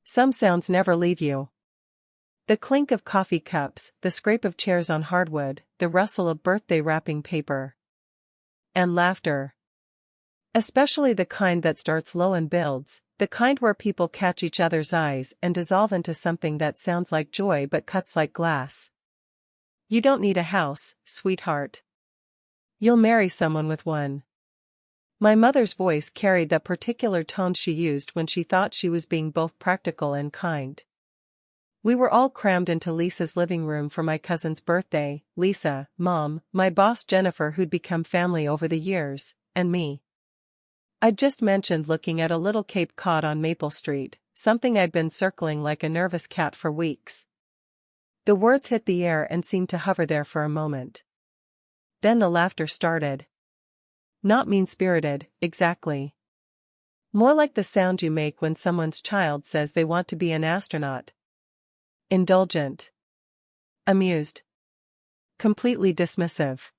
Some sounds never leave you. The clink of coffee cups, the scrape of chairs on hardwood, the rustle of birthday wrapping paper. And laughter. Especially the kind that starts low and builds, the kind where people catch each other's eyes and dissolve into something that sounds like joy but cuts like glass. You don't need a house, sweetheart. You'll marry someone with one. My mother's voice carried that particular tone she used when she thought she was being both practical and kind. We were all crammed into Lisa's living room for my cousin's birthday, Lisa, Mom, my boss Jennifer who'd become family over the years, and me. I'd just mentioned looking at a little Cape Cod on Maple Street, something I'd been circling like a nervous cat for weeks. The words hit the air and seemed to hover there for a moment. Then the laughter started. Not mean-spirited, exactly. More like the sound you make when someone's child says they want to be an astronaut. Indulgent. Amused. Completely dismissive.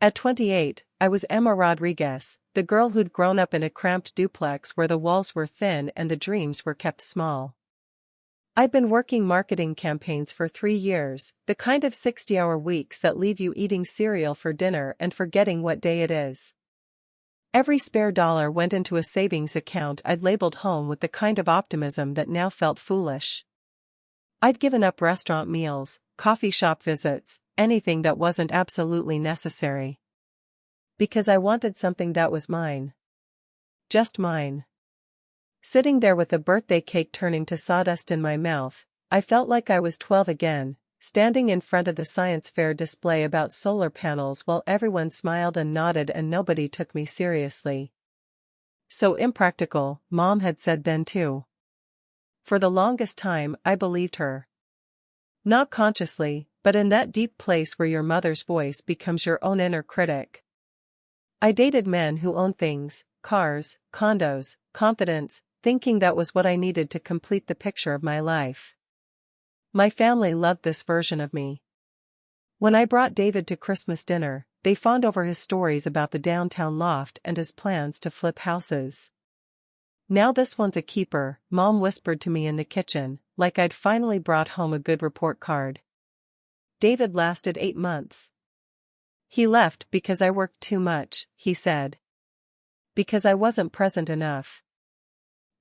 At 28, I was Emma Rodriguez, the girl who'd grown up in a cramped duplex where the walls were thin and the dreams were kept small. I'd been working marketing campaigns for 3 years, the kind of 60-hour weeks that leave you eating cereal for dinner and forgetting what day it is. Every spare dollar went into a savings account I'd labeled home with the kind of optimism that now felt foolish. I'd given up restaurant meals, coffee shop visits, anything that wasn't absolutely necessary. Because I wanted something that was mine. Just mine. Sitting there with a birthday cake turning to sawdust in my mouth, I felt like I was 12 again, standing in front of the science fair display about solar panels while everyone smiled and nodded and nobody took me seriously. So impractical, Mom had said then too. For the longest time, I believed her. Not consciously, but in that deep place where your mother's voice becomes your own inner critic. I dated men who owned things, cars, condos, confidence, thinking that was what I needed to complete the picture of my life. My family loved this version of me. When I brought David to Christmas dinner, they fawned over his stories about the downtown loft and his plans to flip houses. Now this one's a keeper, Mom whispered to me in the kitchen, like I'd finally brought home a good report card. David lasted 8 months. He left because I worked too much, he said. Because I wasn't present enough.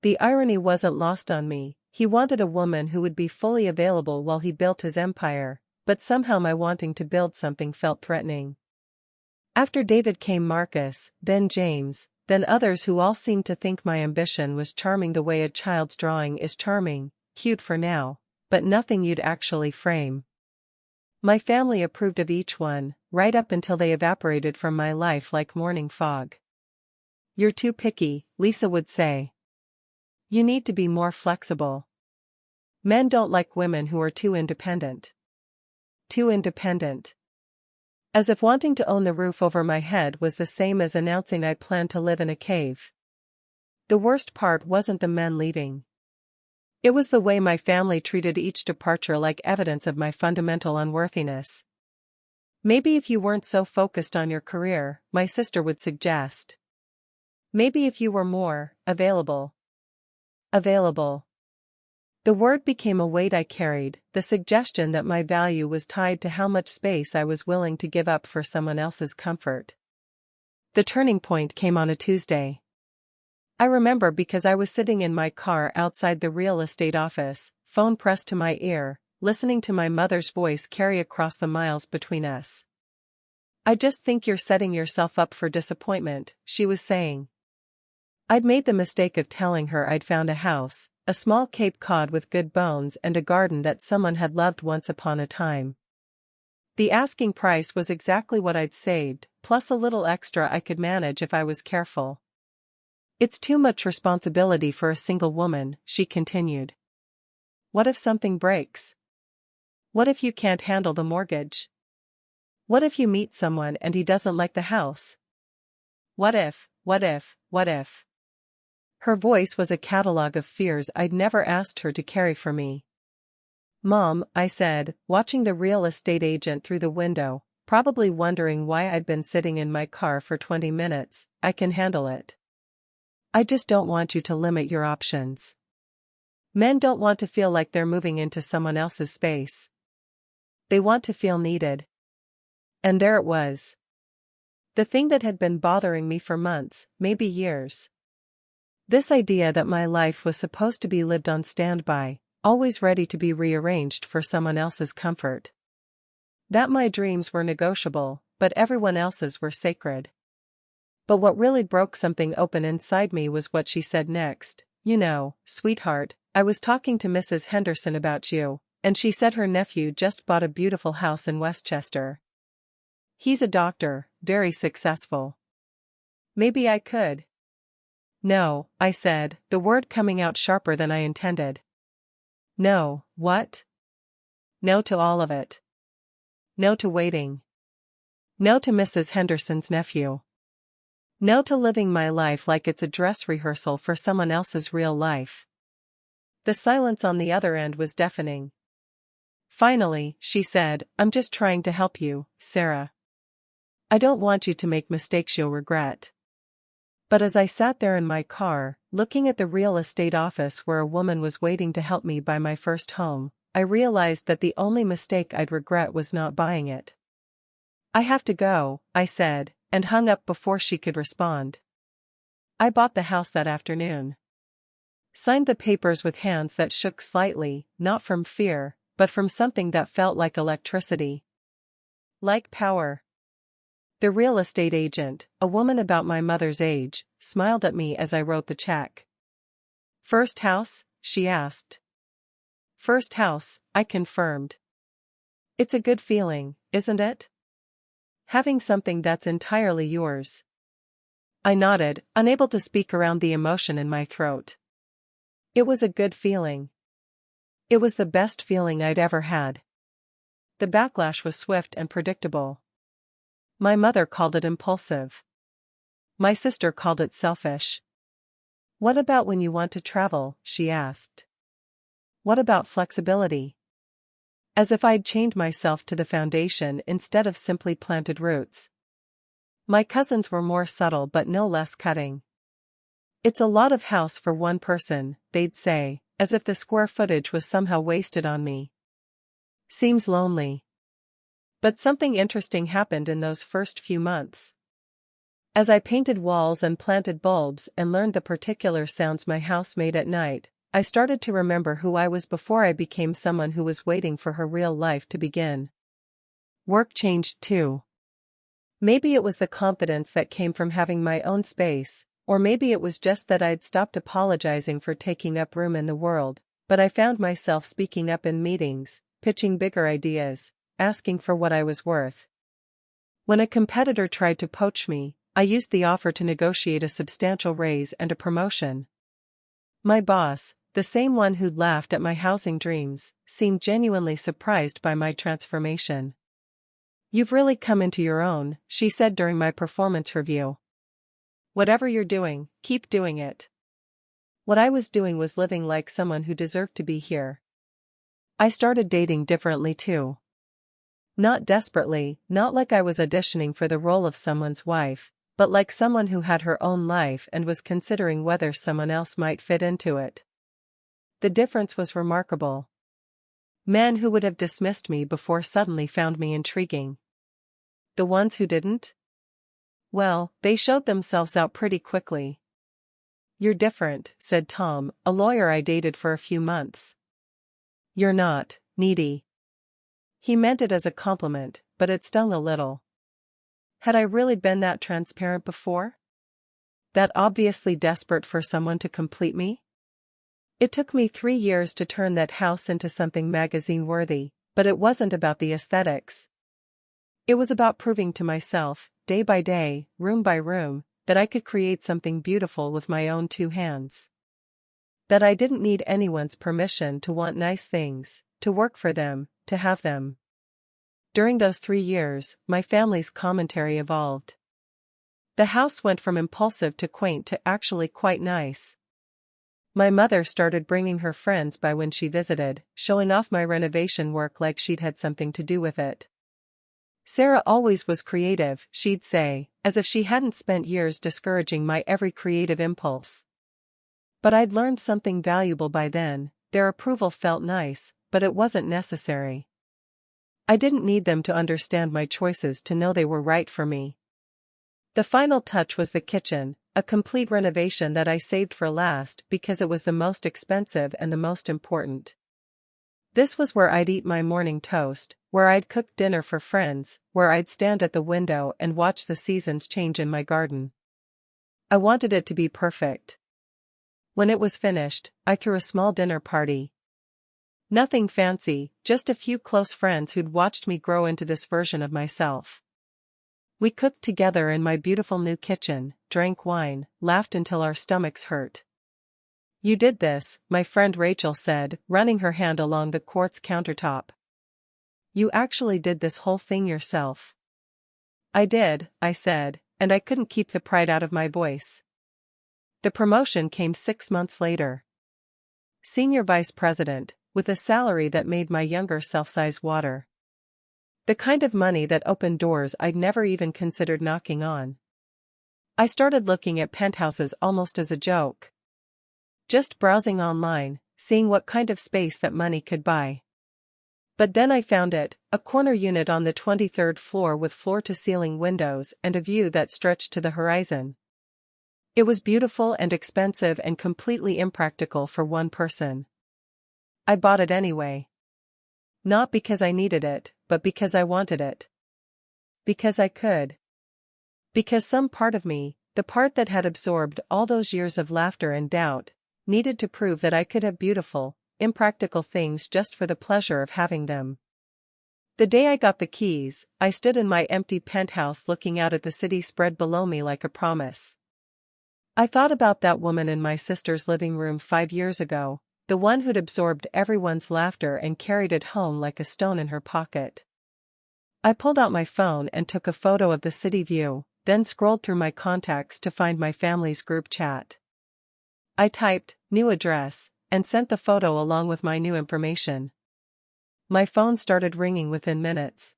The irony wasn't lost on me. He wanted a woman who would be fully available while he built his empire, but somehow my wanting to build something felt threatening. After David came Marcus, then James, then others who all seemed to think my ambition was charming the way a child's drawing is charming, cute for now, but nothing you'd actually frame. My family approved of each one, right up until they evaporated from my life like morning fog. You're too picky, Lisa would say. You need to be more flexible. Men don't like women who are too independent. Too independent. As if wanting to own the roof over my head was the same as announcing I planned to live in a cave. The worst part wasn't the men leaving. It was the way my family treated each departure like evidence of my fundamental unworthiness. Maybe if you weren't so focused on your career, my sister would suggest. Maybe if you were more available. Available. The word became a weight I carried, the suggestion that my value was tied to how much space I was willing to give up for someone else's comfort. The turning point came on a Tuesday. I remember because I was sitting in my car outside the real estate office, phone pressed to my ear, listening to my mother's voice carry across the miles between us. I just think you're setting yourself up for disappointment, she was saying. I'd made the mistake of telling her I'd found a house, a small Cape Cod with good bones and a garden that someone had loved once upon a time. The asking price was exactly what I'd saved, plus a little extra I could manage if I was careful. It's too much responsibility for a single woman, she continued. What if something breaks? What if you can't handle the mortgage? What if you meet someone and he doesn't like the house? What if? Her voice was a catalogue of fears I'd never asked her to carry for me. Mom, I said, watching the real estate agent through the window, probably wondering why I'd been sitting in my car for 20 minutes, I can handle it. I just don't want you to limit your options. Men don't want to feel like they're moving into someone else's space. They want to feel needed. And there it was. The thing that had been bothering me for months, maybe years. This idea that my life was supposed to be lived on standby, always ready to be rearranged for someone else's comfort. That my dreams were negotiable, but everyone else's were sacred. But what really broke something open inside me was what she said next. You know, sweetheart, I was talking to Mrs. Henderson about you, and she said her nephew just bought a beautiful house in Westchester. He's a doctor, very successful. Maybe I could. No, I said, the word coming out sharper than I intended. No, what? No to all of it. No to waiting. No to Mrs. Henderson's nephew. No to living my life like it's a dress rehearsal for someone else's real life. The silence on the other end was deafening. Finally, she said, I'm just trying to help you, Sarah. I don't want you to make mistakes you'll regret. But as I sat there in my car, looking at the real estate office where a woman was waiting to help me buy my first home, I realized that the only mistake I'd regret was not buying it. I have to go, I said, and hung up before she could respond. I bought the house that afternoon. Signed the papers with hands that shook slightly, not from fear, but from something that felt like electricity. Like power. The real estate agent, a woman about my mother's age, smiled at me as I wrote the check. First house? She asked. First house, I confirmed. It's a good feeling, isn't it? Having something that's entirely yours. I nodded, unable to speak around the emotion in my throat. It was a good feeling. It was the best feeling I'd ever had. The backlash was swift and predictable. My mother called it impulsive. My sister called it selfish. What about when you want to travel? She asked. What about flexibility? As if I'd chained myself to the foundation instead of simply planted roots. My cousins were more subtle but no less cutting. It's a lot of house for one person, they'd say, as if the square footage was somehow wasted on me. Seems lonely. But something interesting happened in those first few months. As I painted walls and planted bulbs and learned the particular sounds my house made at night, I started to remember who I was before I became someone who was waiting for her real life to begin. Work changed too. Maybe it was the confidence that came from having my own space, or maybe it was just that I'd stopped apologizing for taking up room in the world, but I found myself speaking up in meetings, pitching bigger ideas, asking for what I was worth. When a competitor tried to poach me, I used the offer to negotiate a substantial raise and a promotion. My boss, the same one who'd laughed at my housing dreams, seemed genuinely surprised by my transformation. You've really come into your own, she said during my performance review. Whatever you're doing, keep doing it. What I was doing was living like someone who deserved to be here. I started dating differently too. Not desperately, not like I was auditioning for the role of someone's wife, but like someone who had her own life and was considering whether someone else might fit into it. The difference was remarkable. Men who would have dismissed me before suddenly found me intriguing. The ones who didn't? Well, they showed themselves out pretty quickly. You're different, said Tom, a lawyer I dated for a few months. You're not needy. He meant it as a compliment, but it stung a little. Had I really been that transparent before? That obviously desperate for someone to complete me? It took me 3 years to turn that house into something magazine-worthy, but it wasn't about the aesthetics. It was about proving to myself, day by day, room by room, that I could create something beautiful with my own 2 hands. That I didn't need anyone's permission to want nice things, to work for them, to have them. During those 3 years, my family's commentary evolved. The house went from impulsive to quaint to actually quite nice. My mother started bringing her friends by when she visited, showing off my renovation work like she'd had something to do with it. Sarah always was creative, she'd say, as if she hadn't spent years discouraging my every creative impulse. But I'd learned something valuable by then, their approval felt nice, but it wasn't necessary. I didn't need them to understand my choices to know they were right for me. The final touch was the kitchen, a complete renovation that I saved for last because it was the most expensive and the most important. This was where I'd eat my morning toast, where I'd cook dinner for friends, where I'd stand at the window and watch the seasons change in my garden. I wanted it to be perfect. When it was finished, I threw a small dinner party. Nothing fancy, just a few close friends who'd watched me grow into this version of myself. We cooked together in my beautiful new kitchen, drank wine, laughed until our stomachs hurt. "You did this," my friend Rachel said, running her hand along the quartz countertop. "You actually did this whole thing yourself." "I did," I said, and I couldn't keep the pride out of my voice. The promotion came 6 months later. Senior vice president, with a salary that made my younger self size water. The kind of money that opened doors I'd never even considered knocking on. I started looking at penthouses almost as a joke. Just browsing online, seeing what kind of space that money could buy. But then I found it, a corner unit on the 23rd floor with floor-to-ceiling windows and a view that stretched to the horizon. It was beautiful and expensive and completely impractical for one person. I bought it anyway. Not because I needed it, but because I wanted it. Because I could. Because some part of me, the part that had absorbed all those years of laughter and doubt, needed to prove that I could have beautiful, impractical things just for the pleasure of having them. The day I got the keys, I stood in my empty penthouse looking out at the city spread below me like a promise. I thought about that woman in my sister's living room 5 years ago, the one who'd absorbed everyone's laughter and carried it home like a stone in her pocket. I pulled out my phone and took a photo of the city view, then scrolled through my contacts to find my family's group chat. I typed, "new address," and sent the photo along with my new information. My phone started ringing within minutes.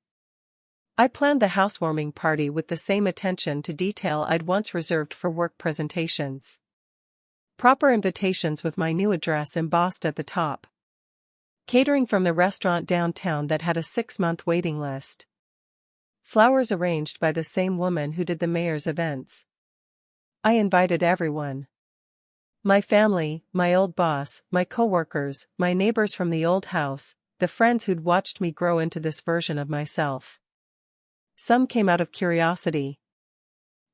I planned the housewarming party with the same attention to detail I'd once reserved for work presentations. Proper invitations with my new address embossed at the top. Catering from the restaurant downtown that had a 6-month waiting list. Flowers arranged by the same woman who did the mayor's events. I invited everyone. My family, my old boss, my coworkers, my neighbors from the old house, the friends who'd watched me grow into this version of myself. Some came out of curiosity.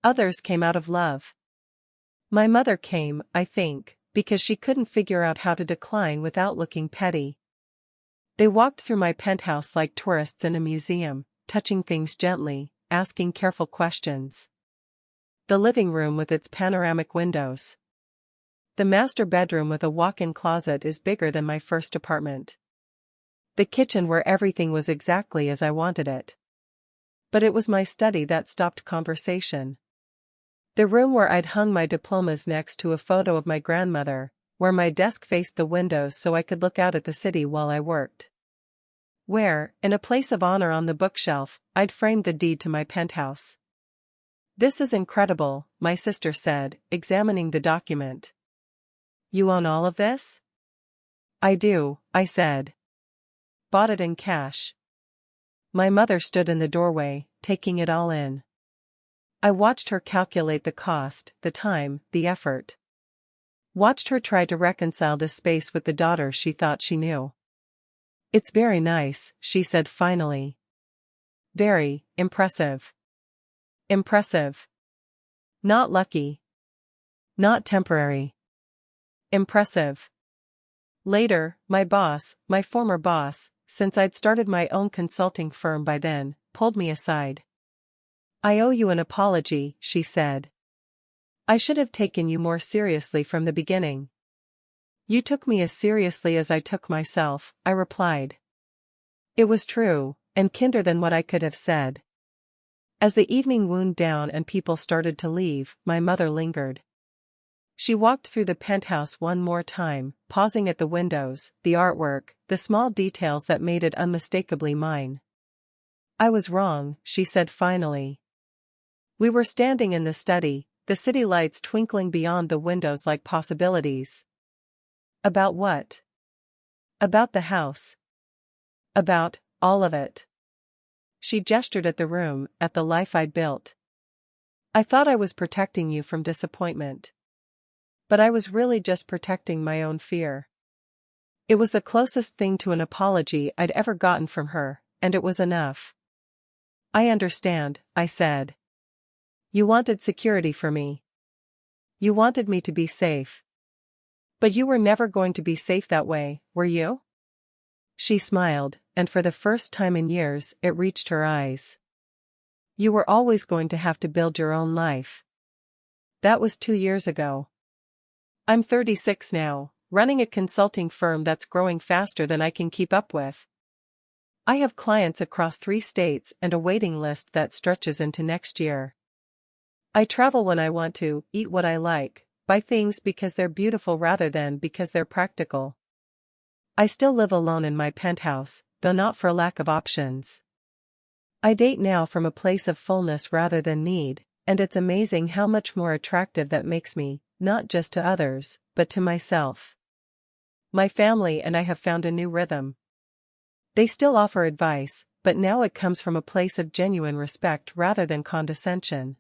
Others came out of love. My mother came, I think, because she couldn't figure out how to decline without looking petty. They walked through my penthouse like tourists in a museum, touching things gently, asking careful questions. The living room with its panoramic windows. The master bedroom with a walk-in closet is bigger than my first apartment. The kitchen where everything was exactly as I wanted it. But it was my study that stopped conversation. The room where I'd hung my diplomas next to a photo of my grandmother, where my desk faced the windows so I could look out at the city while I worked. Where, in a place of honor on the bookshelf, I'd framed the deed to my penthouse. "This is incredible," my sister said, examining the document. "You own all of this?" "I do," I said. "Bought it in cash." My mother stood in the doorway, taking it all in. I watched her calculate the cost, the time, the effort. Watched her try to reconcile this space with the daughter she thought she knew. "It's very nice," she said finally. "Very impressive." Impressive. Not lucky. Not temporary. Impressive. Later, my boss, my former boss, since I'd started my own consulting firm by then, pulled me aside. "I owe you an apology," she said. "I should have taken you more seriously from the beginning." "You took me as seriously as I took myself," I replied. It was true, and kinder than what I could have said. As the evening wound down and people started to leave, my mother lingered. She walked through the penthouse one more time, pausing at the windows, the artwork, the small details that made it unmistakably mine. "I was wrong," she said finally. We were standing in the study, the city lights twinkling beyond the windows like possibilities. "About what?" About the house. About all of it. She gestured at the room, at the life I'd built. I thought I was protecting you from disappointment. But I was really just protecting my own fear. It was the closest thing to an apology I'd ever gotten from her, and it was enough. I understand, I said. You wanted security for me. You wanted me to be safe. But you were never going to be safe that way, were you? She smiled, and for the first time in years, it reached her eyes. You were always going to have to build your own life. That was 2 years ago. I'm 36 now, running a consulting firm that's growing faster than I can keep up with. I have clients across 3 states and a waiting list that stretches into next year. I travel when I want to, eat what I like, buy things because they're beautiful rather than because they're practical. I still live alone in my penthouse, though not for lack of options. I date now from a place of fullness rather than need, and it's amazing how much more attractive that makes me, not just to others, but to myself. My family and I have found a new rhythm. They still offer advice, but now it comes from a place of genuine respect rather than condescension.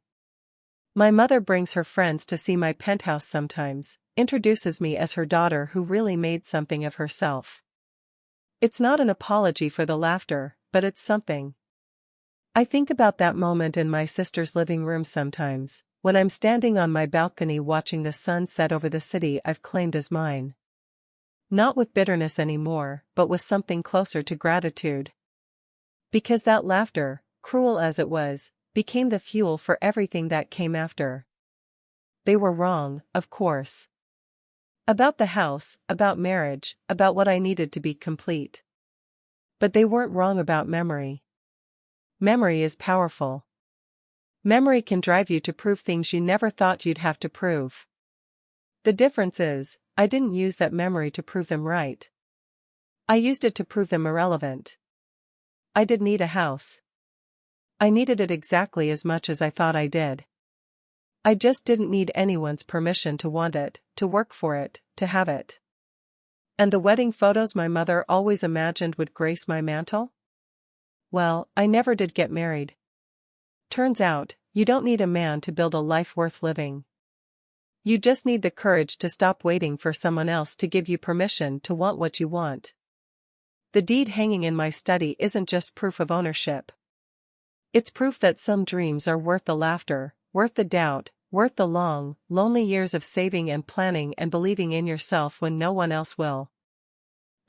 My mother brings her friends to see my penthouse sometimes, introduces me as her daughter who really made something of herself. It's not an apology for the laughter, but it's something. I think about that moment in my sister's living room sometimes, when I'm standing on my balcony watching the sun set over the city I've claimed as mine. Not with bitterness anymore, but with something closer to gratitude. Because that laughter, cruel as it was, became the fuel for everything that came after. They were wrong, of course. About the house, about marriage, about what I needed to be complete. But they weren't wrong about memory. Memory is powerful. Memory can drive you to prove things you never thought you'd have to prove. The difference is, I didn't use that memory to prove them right. I used it to prove them irrelevant. I did need a house. I needed it exactly as much as I thought I did. I just didn't need anyone's permission to want it, to work for it, to have it. And the wedding photos my mother always imagined would grace my mantle? Well, I never did get married. Turns out, you don't need a man to build a life worth living. You just need the courage to stop waiting for someone else to give you permission to want what you want. The deed hanging in my study isn't just proof of ownership. It's proof that some dreams are worth the laughter, worth the doubt, worth the long, lonely years of saving and planning and believing in yourself when no one else will.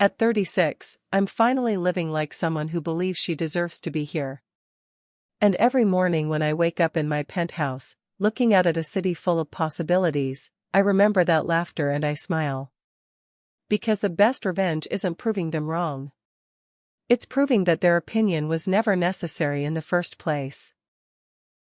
At 36, I'm finally living like someone who believes she deserves to be here. And every morning when I wake up in my penthouse, looking out at a city full of possibilities, I remember that laughter and I smile. Because the best revenge isn't proving them wrong. It's proving that their opinion was never necessary in the first place.